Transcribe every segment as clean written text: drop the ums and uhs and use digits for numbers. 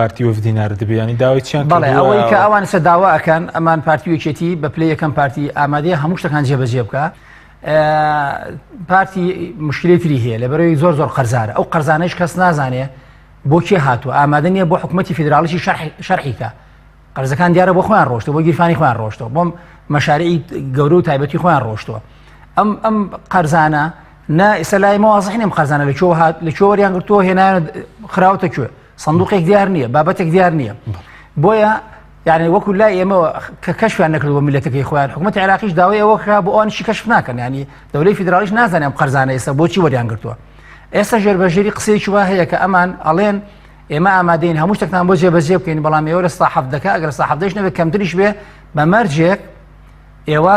پارتی وفدی نردبێ ینی داوای چیان بەڵێ ئەوەی کە ئەوان سە داواکەن ئەمان پارتی وەکێتی بە پلەی یەکەم پارتی ئامادەیە هەموو شتەکان جێبەجێ بکە. پارتی مشکلێتری هەیە لەبەرەوەی زۆر قەرزارە، ئەو قەرزانەیش کەس نازانێ بۆ کێ هاتووە، ئامادە نییە بۆ حکوومەتی فیدراالیشی شەرحیکە. قەرزەکان دیارە بۆ خۆیان ڕۆشتەوە، بۆ گیرفانی خۆیان ڕۆشتەوە، بۆم مەشارعی گەورە و تایبەتی خۆیان ڕۆشتەوە. ئەم قەرزانە ئێستا لای مەوازح نیم قەرزانە لەکوێ وەریان گرتووە هێنایانە خراوەتە کوێ، سندوقێک دیار نییە، بابەتێک دیار نییە. بۆیە یعنی وەکو لای ئێمەوە کە کەشفیان نەکردووە میلەتەکەی خۆیان، حکوومەتی عێراقیش داوای ئەوە کرا بۆ ئەوانیشی کەشف ناکەن، ینی دەوڵەتی فیدراالیش نازانێ ئەم قەرزانە ئێستا بۆچی وەریان گرتووە. ئێستا ژێربەژێری قسەیەکی وا هەیە کە ئەمان ئەڵێن ئێمە ئامادەین هەموو شتێکتان بۆ جێبەجێ بکەین، بەڵام ئێوە لە ستا حەفدەکە ئەگەر ستا حەفدەش نەبێت کەمتریش بێ بە مەرجێک ئێوە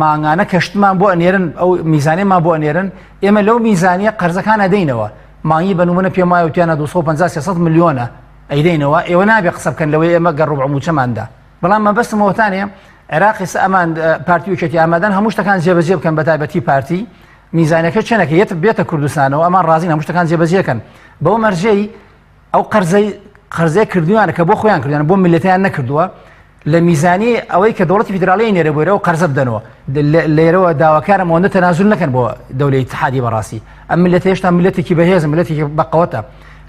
مانگانە کەشتمان بۆ ئەنێرن، ئەو میزانێمان بۆ ئەنێرن، ئێمە لەو میزانیە قەرزەکان ئەدەینەوە. مانگی بە نمونە پێم وایە وتیانە 250-300 میلیۆنە ئەیدەینەوە، ئێوە نابێ قسە بکەن لەوەی ئێمە گەڕ ڕوبع موچەماندا. بەڵام مەبەستمەوەتانێ عێراقی ئەمان پارتی وەکێتی ئامادەن هەموو شتەکان جێبەجێ بکەن بە تایبەتی پارتی میزانەکە چەنەکە یەت بێتە کوردستانەوە، ئەمان ڕازین هەموو شتەکان جێبەجێکەن بەو مەرجەی ئەو قەرزەی کردویانە کە بۆ خۆیان کردیان بۆ میلەتیان نەکردووە لە میزانی ئەوەی کە دەوڵەتی فیدراالی نێرە بۆرەوە قەرزە بدەنەوە. لێرەوە داواکارم ئەوەندە تەنازول نەکەن بۆ دەوڵەتی ئیتحادی بەڕاستی. ئەم میلەتە هێشتا میلەتێکی بەهێزە، میلەتێکی بەقەوەتە.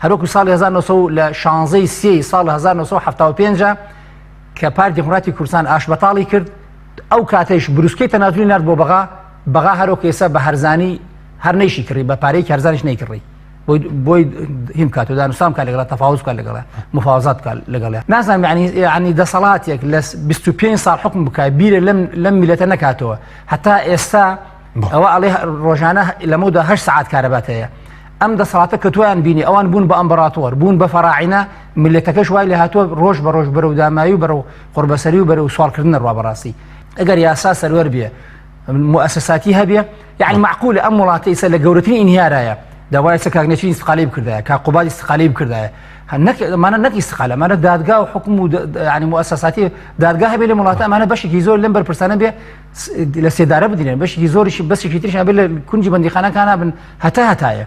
هەروەکو ساڵی 1970 لە 16 ساڵ 1975 کە پارتی دموکراتی کوردستان ئاشبەتاڵی کرد، ئەو کاتەش بروسکەی تەنازولی نرد بۆ بەغا هەروەکو ئێستا بە هەرزانی هەر نەیشی کڕی، بە پارەیەکی هەرزانیش نەیکڕی، بۆی هیم کات و دانوستان کار لەگەڵا، تەفاوز کار لەگەڵا، مفاوزات کار لەگەڵا. نازانم ینی دەسەڵاتێک لە 25 ساڵ حکم بکات بیرە لەم میلەتە نەکاتەوە. هەتا ئێستا ئەوە ئەڵێ ڕۆژانە لەمەودا 8 ساعات کارەبات هەیە. ئەم دەسەڵاتە کە تویان بینی ئەوان بوون بە ئەمبراتۆر، بوون بە فەراعینە، میلەتەکەش وای لێ هاتووە ڕۆژ بە ڕۆژ بەرەو دامایی و بەرەو قوربەسەری و بەرەو سوالکردنە ڕوا بەڕاستی. ئەگەر یاسا سەروەر بێ مؤسساتی هەبێ، یعنی معقولە ئەم وڵاتە ئێستا لە گەورەترین ئینهیارایە، داوای کاگنێچی استقالی بکردایە، کاقوباد استقالی بکردایە، مانە نەک استقالە، مانە دادگا و حکم و ینی مؤسساتی دادگا هەبێ لە وڵاتە ئەمانە بەشێکی زۆر لەم بەرپرسانە بێ لە سێدارە بدرێن، بەشێکی زۆریشی بەسێکی تریش هەبێ لە کونجی بەندیخانەکانە بن هەتایە.